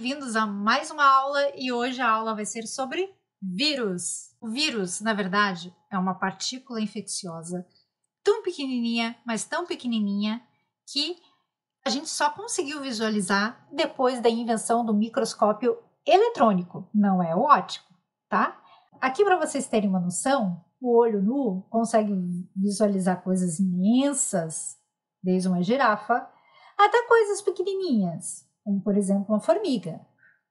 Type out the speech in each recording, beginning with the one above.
bem-vindos a mais uma aula e hoje a aula vai ser sobre vírus. O vírus, na verdade, é uma partícula infecciosa tão pequenininha, mas tão pequenininha que a gente só conseguiu visualizar depois da invenção do microscópio eletrônico, não é o óptico, tá? Aqui para vocês terem uma noção, o olho nu consegue visualizar coisas imensas, desde uma girafa até coisas pequenininhas, como por exemplo uma formiga.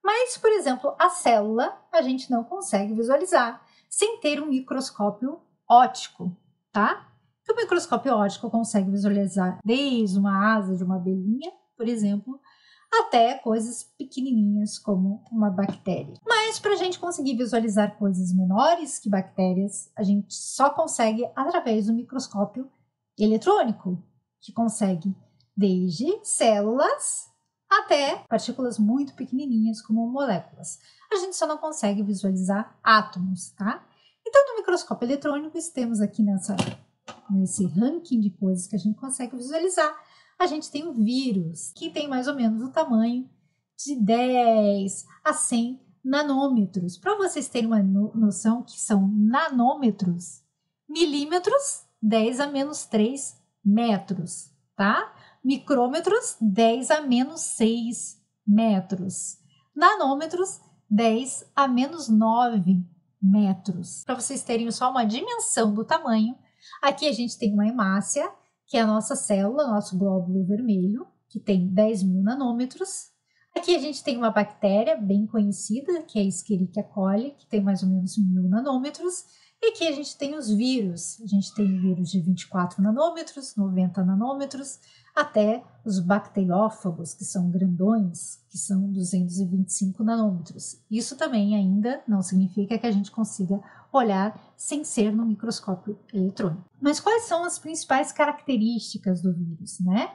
Mas, por exemplo, a célula a gente não consegue visualizar sem ter um microscópio óptico, tá? O microscópio óptico consegue visualizar desde uma asa de uma abelhinha, por exemplo, até coisas pequenininhas como uma bactéria. Mas para a gente conseguir visualizar coisas menores que bactérias, a gente só consegue através do microscópio eletrônico, que consegue desde células até partículas muito pequenininhas como moléculas. A gente só não consegue visualizar átomos, tá? Então, no microscópio eletrônico, temos aqui nesse ranking de coisas que a gente consegue visualizar, a gente tem o vírus, que tem mais ou menos o tamanho de 10 a 100 nanômetros. Para vocês terem uma noção que são nanômetros, milímetros, 10 a menos 3 metros, tá? Micrômetros, 10 a menos 6 metros. Nanômetros, 10 a menos 9 metros. Para vocês terem só uma dimensão do tamanho, aqui a gente tem uma hemácia, que é a nossa célula, nosso glóbulo vermelho, que tem 10.000 nanômetros. Aqui a gente tem uma bactéria bem conhecida, que é a Escherichia coli, que tem mais ou menos 1.000 nanômetros. E aqui a gente tem os vírus. A gente tem vírus de 24 nanômetros, 90 nanômetros, até os bacteriófagos, que são grandões, que são 225 nanômetros. Isso também ainda não significa que a gente consiga olhar sem ser no microscópio eletrônico. Mas quais são as principais características do vírus, né?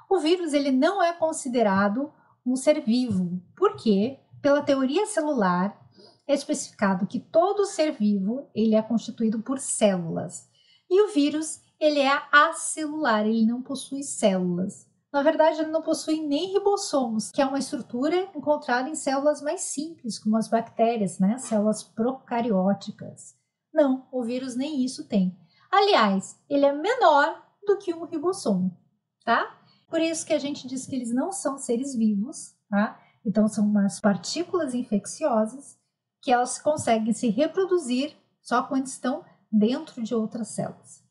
O vírus ele não é considerado um ser vivo, porque pela teoria celular é especificado que todo ser vivo ele é constituído por células. E o vírus ele é acelular, ele não possui células. Na verdade, ele não possui nem ribossomos, que é uma estrutura encontrada em células mais simples, como as bactérias, né? Células procarióticas. Não, o vírus nem isso tem. Aliás, ele é menor do que um ribossomo, tá? Por isso que a gente diz que eles não são seres vivos, tá? Então, são umas partículas infecciosas que elas conseguem se reproduzir só quando estão dentro de outras células.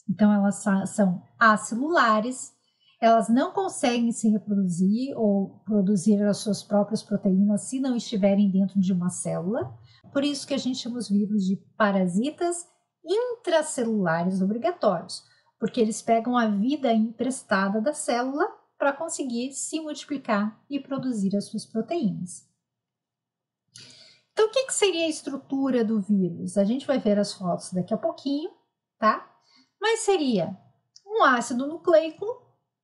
Então, elas são acelulares, elas não conseguem se reproduzir ou produzir as suas próprias proteínas se não estiverem dentro de uma célula. Por isso que a gente chama os vírus de parasitas intracelulares obrigatórios, porque eles pegam a vida emprestada da célula para conseguir se multiplicar e produzir as suas proteínas. Então, o que seria a estrutura do vírus? A gente vai ver as fotos daqui a pouquinho, tá? Mas seria um ácido nucleico,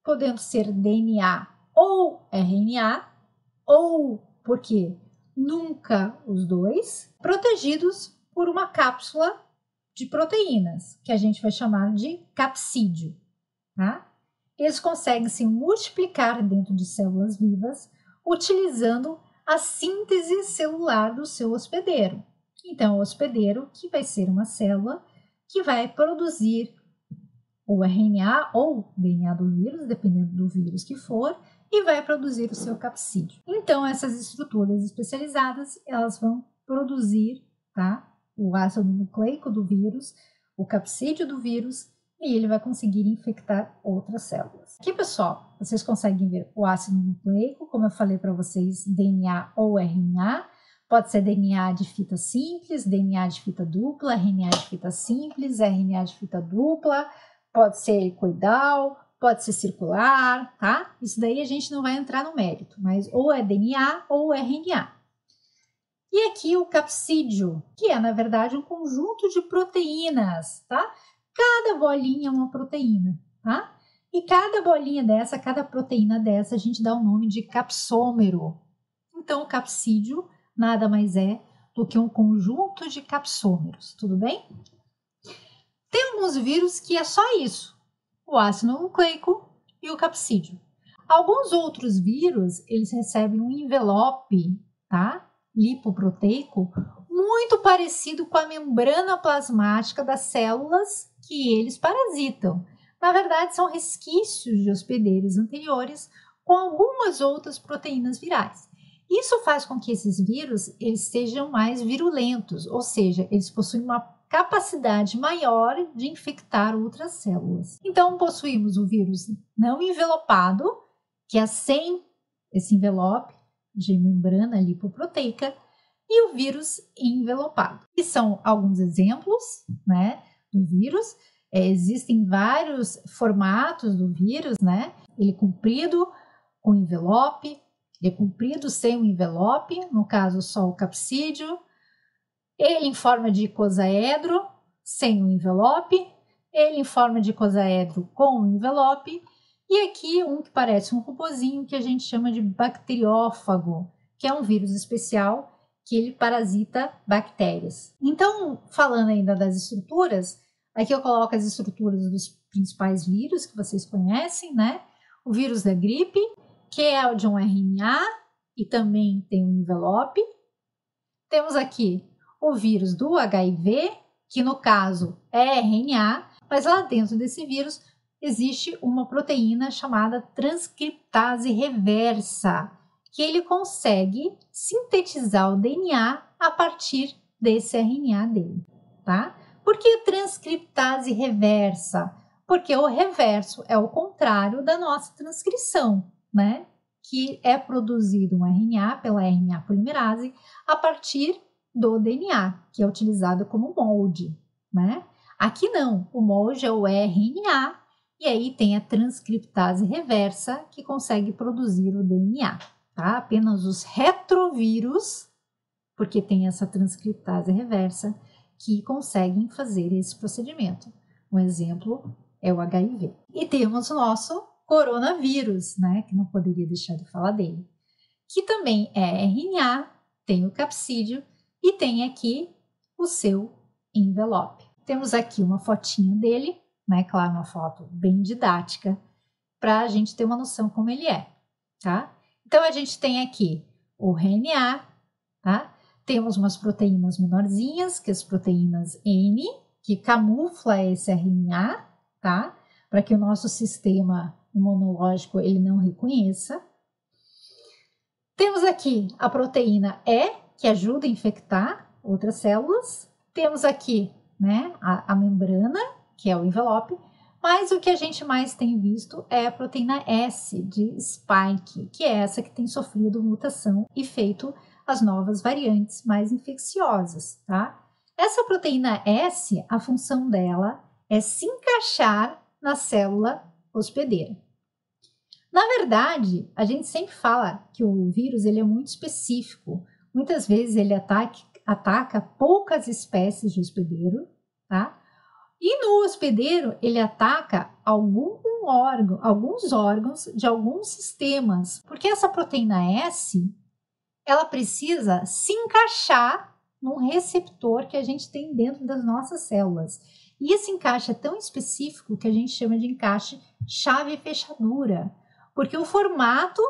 podendo ser DNA ou RNA, ou, por quê? Nunca os dois, protegidos por uma cápsula de proteínas, que a gente vai chamar de capsídeo, tá? Eles conseguem se multiplicar dentro de células vivas, utilizando a síntese celular do seu hospedeiro. Então, o hospedeiro, que vai ser uma célula que vai produzir o RNA ou DNA do vírus, dependendo do vírus que for, e vai produzir o seu capsídeo. Então, essas estruturas especializadas, elas vão produzir, tá, o ácido nucleico do vírus, o capsídeo do vírus, e ele vai conseguir infectar outras células. Aqui, pessoal, vocês conseguem ver o ácido nucleico, como eu falei para vocês, DNA ou RNA. Pode ser DNA de fita simples, DNA de fita dupla, RNA de fita simples, RNA de fita dupla, pode ser helicoidal, pode ser circular, tá? Isso daí a gente não vai entrar no mérito, mas ou é DNA ou RNA. E aqui o capsídeo, que é, na verdade, um conjunto de proteínas, tá? Cada bolinha é uma proteína, tá? E cada bolinha dessa, cada proteína dessa, a gente dá o nome de capsômero. Então, o capsídeo nada mais é do que um conjunto de capsômeros, tudo bem? Tem alguns vírus que é só isso, o ácido nucleico e o capsídeo. Alguns outros vírus, eles recebem um envelope, tá? Lipoproteico, muito parecido com a membrana plasmática das células que eles parasitam. Na verdade, são resquícios de hospedeiros anteriores com algumas outras proteínas virais. Isso faz com que esses vírus eles sejam mais virulentos, ou seja, eles possuem uma capacidade maior de infectar outras células. Então, possuímos o vírus não envelopado, que é sem esse envelope de membrana lipoproteica, e o vírus envelopado. E são alguns exemplos, né, do vírus. Existem vários formatos do vírus, né? Ele é comprido com envelope, ele é comprido sem o envelope, no caso só o capsídeo. Ele em forma de icosaedro, sem o envelope. Ele em forma de icosaedro com o envelope. E aqui um que parece um robozinho que a gente chama de bacteriófago, que é um vírus especial que ele parasita bactérias. Então, falando ainda das estruturas, aqui eu coloco as estruturas dos principais vírus que vocês conhecem, né? O vírus da gripe, que é o de um RNA e também tem um envelope. Temos aqui o vírus do HIV, que no caso é RNA, mas lá dentro desse vírus existe uma proteína chamada transcriptase reversa, que ele consegue sintetizar o DNA a partir desse RNA dele, tá? Por que transcriptase reversa? Porque o reverso é o contrário da nossa transcrição, né? Que é produzido um RNA pela RNA polimerase a partir do DNA, que é utilizado como molde, né? Aqui não, o molde é o RNA e aí tem a transcriptase reversa que consegue produzir o DNA. Tá? Apenas os retrovírus, porque tem essa transcriptase reversa, que conseguem fazer esse procedimento. Um exemplo é o HIV. E temos o nosso coronavírus, né? Que não poderia deixar de falar dele, que também é RNA, tem o capsídeo e tem aqui o seu envelope. Temos aqui uma fotinha dele, né? Claro, uma foto bem didática, para a gente ter uma noção como ele é, tá? Então, a gente tem aqui o RNA, tá? Temos umas proteínas menorzinhas, que é as proteínas N, que camufla esse RNA, tá? Para que o nosso sistema imunológico ele não reconheça. Temos aqui a proteína E, que ajuda a infectar outras células. Temos aqui, né, a membrana, que é o envelope. Mas o que a gente mais tem visto é a proteína S de spike, que é essa que tem sofrido mutação e feito as novas variantes mais infecciosas, tá? Essa proteína S, a função dela é se encaixar na célula hospedeira. Na verdade, a gente sempre fala que o vírus ele é muito específico. Muitas vezes ele ataca poucas espécies de hospedeiro, tá? E no hospedeiro, ele ataca alguns órgãos de alguns sistemas, porque essa proteína S, ela precisa se encaixar num receptor que a gente tem dentro das nossas células. E esse encaixe é tão específico que a gente chama de encaixe chave-fechadura, porque o formato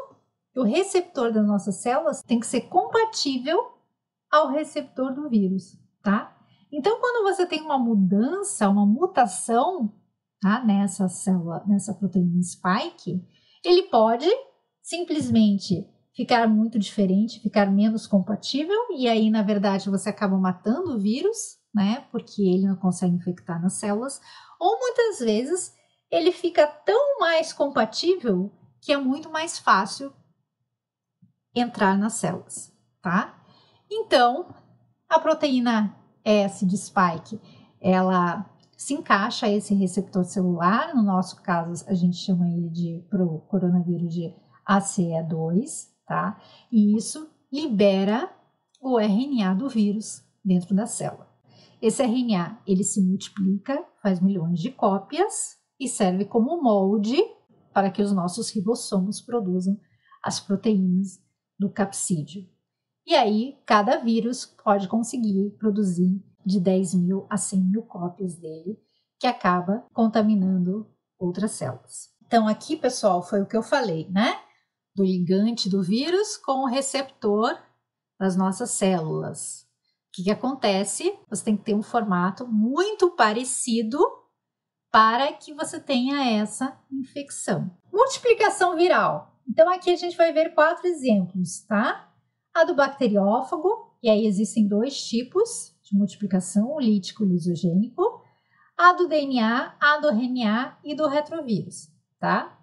do receptor das nossas células tem que ser compatível ao receptor do vírus, tá? Então, quando você tem uma mudança, uma mutação, tá, nessa célula, nessa proteína spike, ele pode simplesmente ficar muito diferente, ficar menos compatível, e aí, na verdade, você acaba matando o vírus, né, porque ele não consegue infectar nas células, ou muitas vezes ele fica tão mais compatível que é muito mais fácil entrar nas células, tá? Então, a proteína S de spike, ela se encaixa a esse receptor celular, no nosso caso a gente chama ele pro coronavírus de ACE2, tá? E isso libera o RNA do vírus dentro da célula. Esse RNA, ele se multiplica, faz milhões de cópias e serve como molde para que os nossos ribossomos produzam as proteínas do capsídeo. E aí, cada vírus pode conseguir produzir de 10.000 a 100.000 cópias dele, que acaba contaminando outras células. Então, aqui, pessoal, foi o que eu falei, né? Do ligante do vírus com o receptor das nossas células. O que acontece? Você tem que ter um formato muito parecido para que você tenha essa infecção. Multiplicação viral. Então, aqui a gente vai ver 4 exemplos, tá? A do bacteriófago, e aí existem 2 tipos de multiplicação, o lítico e o lisogênico. A do DNA, a do RNA e do retrovírus, tá?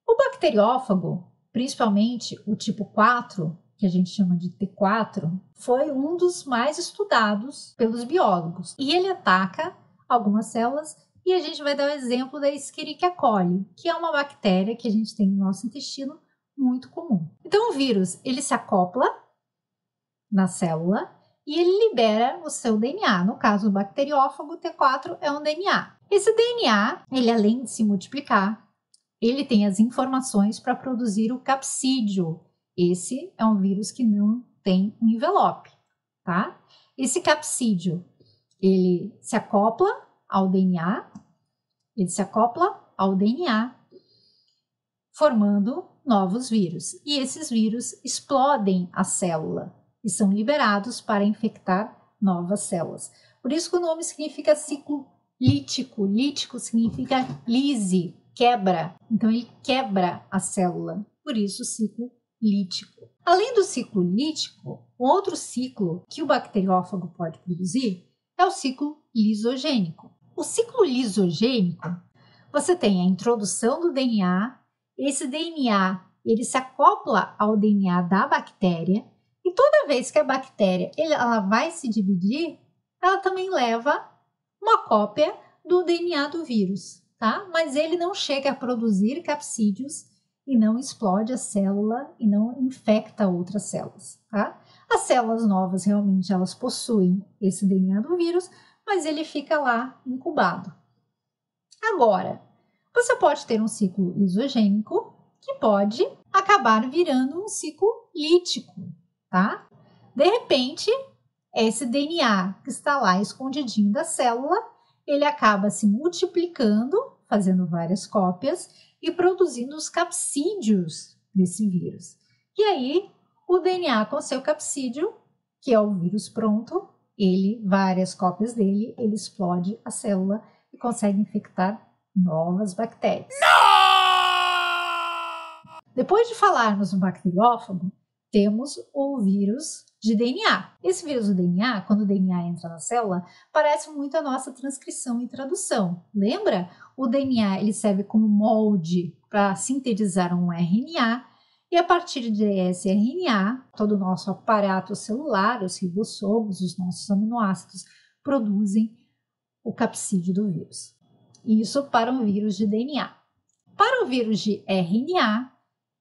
O bacteriófago, principalmente o tipo 4, que a gente chama de T4, foi um dos mais estudados pelos biólogos. E ele ataca algumas células, e a gente vai dar o exemplo da Escherichia coli, que é uma bactéria que a gente tem no nosso intestino muito comum. Então o vírus, ele se acopla na célula e ele libera o seu DNA. No caso do bacteriófago, o T4 é um DNA. Esse DNA, ele além de se multiplicar, ele tem as informações para produzir o capsídio. Esse é um vírus que não tem um envelope, tá? Esse capsídio, ele se acopla ao DNA, formando novos vírus. E esses vírus explodem a célula e são liberados para infectar novas células. Por isso que o nome significa ciclo lítico. Lítico significa lise, quebra. Então, ele quebra a célula. Por isso, ciclo lítico. Além do ciclo lítico, outro ciclo que o bacteriófago pode produzir é o ciclo lisogênico. O ciclo lisogênico, você tem a introdução do DNA, esse DNA ele se acopla ao DNA da bactéria, e toda vez que a bactéria ela vai se dividir, ela também leva uma cópia do DNA do vírus, tá? Mas ele não chega a produzir capsídeos e não explode a célula e não infecta outras células, tá? As células novas realmente elas possuem esse DNA do vírus, mas ele fica lá incubado. Agora, você pode ter um ciclo lisogênico que pode acabar virando um ciclo lítico, tá? De repente, esse DNA que está lá escondidinho da célula, ele acaba se multiplicando, fazendo várias cópias e produzindo os capsídeos desse vírus. E aí, o DNA com seu capsídeo, que é o vírus pronto, várias cópias dele, ele explode a célula e consegue infectar novas bactérias. Depois de falarmos no bacteriófago, temos o vírus de DNA. Esse vírus do DNA, quando o DNA entra na célula, parece muito a nossa transcrição e tradução. Lembra? O DNA ele serve como molde para sintetizar um RNA, e a partir desse RNA, todo o nosso aparato celular, os ribossomos, os nossos aminoácidos, produzem o capsídeo do vírus. Isso para um vírus de DNA. Para o vírus de RNA,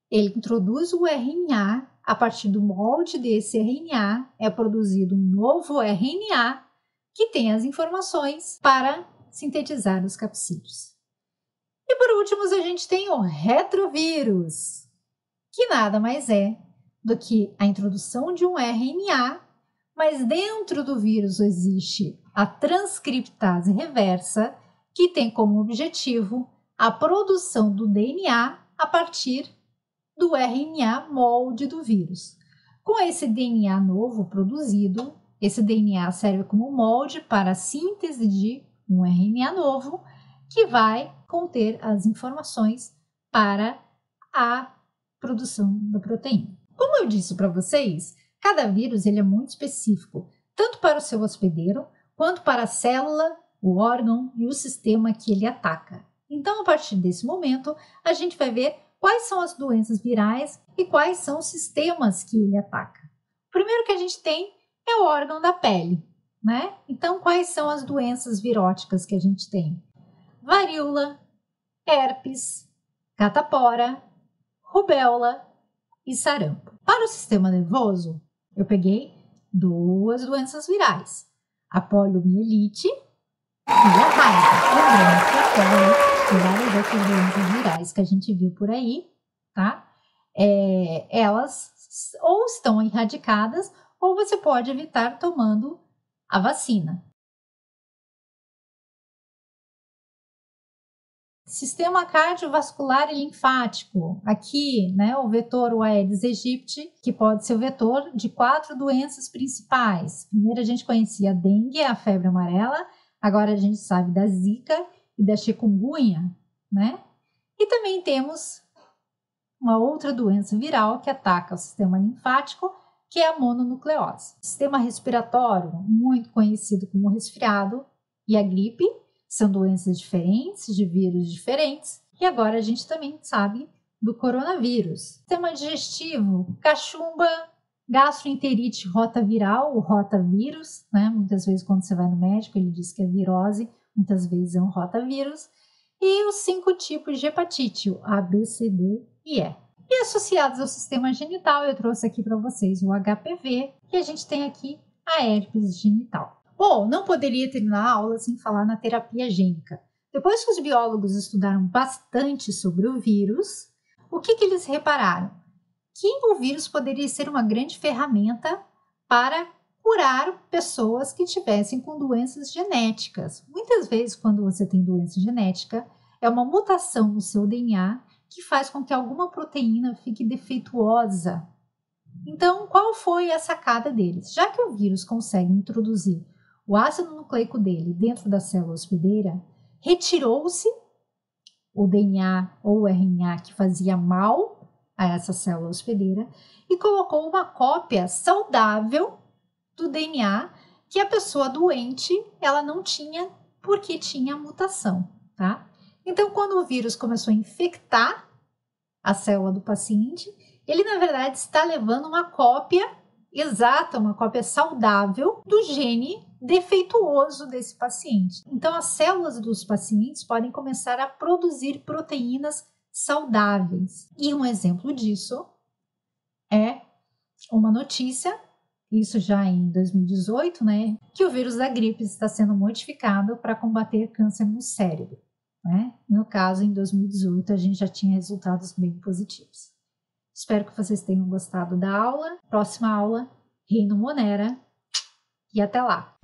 ele introduz o RNA, a partir do molde desse RNA é produzido um novo RNA que tem as informações para sintetizar os capsídeos. E por último, a gente tem o retrovírus, que nada mais é do que a introdução de um RNA, mas dentro do vírus existe a transcriptase reversa, que tem como objetivo a produção do DNA a partir do RNA molde do vírus. Com esse DNA novo produzido, esse DNA serve como molde para a síntese de um RNA novo que vai conter as informações para a produção da proteína. Como eu disse para vocês, cada vírus ele é muito específico, tanto para o seu hospedeiro, quanto para a célula, o órgão e o sistema que ele ataca. Então, a partir desse momento, a gente vai ver quais são as doenças virais e quais são os sistemas que ele ataca. O primeiro que a gente tem é o órgão da pele, né? Então, quais são as doenças viróticas que a gente tem? Varíola, herpes, catapora, rubéola e sarampo. Para o sistema nervoso, eu peguei 2 doenças virais, a poliomielite e a raiva. Lembrando que tem várias outras doenças virais que a gente viu por aí, tá? Elas ou estão erradicadas ou você pode evitar tomando a vacina. Sistema cardiovascular e linfático. Aqui, né, o vetor o Aedes aegypti, que pode ser o vetor de 4 doenças principais. Primeiro a gente conhecia a dengue, a febre amarela, agora a gente sabe da zika e da chikungunya, né? E também temos uma outra doença viral que ataca o sistema linfático, que é a mononucleose. Sistema respiratório, muito conhecido como resfriado, e a gripe, são doenças diferentes, de vírus diferentes, e agora a gente também sabe do coronavírus. Sistema digestivo, cachumba, gastroenterite rotaviral, o rotavírus, né? Muitas vezes quando você vai no médico ele diz que é virose, muitas vezes é um rotavírus, e os 5 tipos de hepatite, o A, B, C, D e E. E associados ao sistema genital, eu trouxe aqui para vocês o HPV, e a gente tem aqui a herpes genital. Bom, não poderia terminar a aula sem falar na terapia gênica. Depois que os biólogos estudaram bastante sobre o vírus, o que eles repararam? Que o vírus poderia ser uma grande ferramenta para curar pessoas que tivessem com doenças genéticas. Muitas vezes, quando você tem doença genética, é uma mutação no seu DNA que faz com que alguma proteína fique defeituosa. Então, qual foi a sacada deles? Já que o vírus consegue introduzir o ácido nucleico dele dentro da célula hospedeira, retirou-se o DNA ou o RNA que fazia mal a essa célula hospedeira e colocou uma cópia saudável do DNA que a pessoa doente ela não tinha porque tinha mutação, tá? Então, quando o vírus começou a infectar a célula do paciente, ele na verdade está levando uma cópia exata, uma cópia saudável do gene defeituoso desse paciente. Então, as células dos pacientes podem começar a produzir proteínas saudáveis. E um exemplo disso é uma notícia, isso já em 2018, né, que o vírus da gripe está sendo modificado para combater câncer no cérebro, né? No caso, em 2018, a gente já tinha resultados bem positivos. Espero que vocês tenham gostado da aula. Próxima aula, Reino Monera. E até lá!